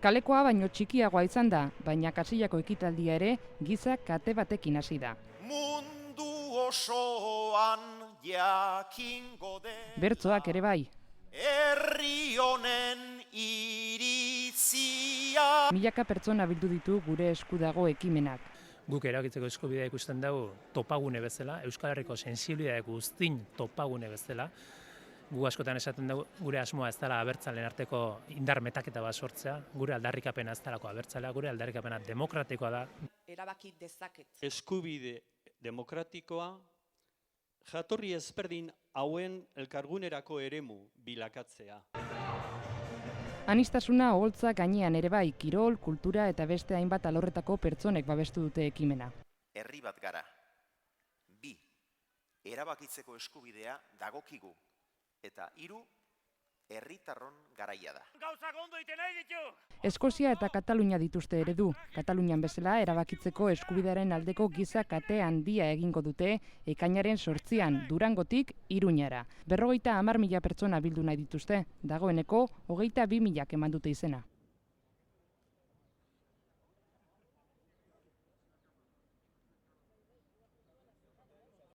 Kalekoa baino txikiagoa izan da, baina Kasillako ekitaldia ere giza kate batekin hasi da. Mundu osoan jakingo den Bertsoak ere bai. herri honen iritzia. Milaka pertsona bildu ditu gure esku dago ekimenak. Guk erabakitzeko eskubidea ikusten dugu topagune bezala, Euskal Herriko sentsibilitate guztin topagune bezala. Gu askotan esaten dugu gure asmoa ez dela abertzaleen arteko indar metaketa bat sortzea, gure aldarrikapena ez delako abertzalea, gure aldarrikapena demokratikoa da. Erabaki dezaket. Eskubide demokratikoa jatorri ezberdin hauen elkargunerako eremu bilakatzea. Aniztasuna oholtza gainean ere bai, kirol, kultura eta beste hainbat alorretako pertsonek babestu dute ekimena. Herri bat gara. 2. Erabakitzeko eskubidea dagokigu. Eta 3. Herritarron garaia da. Gauzak ondo iten nahi ditu! Eskozia eta Katalunia dituzte eredu. Katalunian bezala erabakitzeko eskubidearen aldeko giza kate handia egingo dute ekainaren 8an Durangotik Iruñara. 50.000 pertsona bildu nahi dituzte, dagoeneko 22.000 eman dute izena.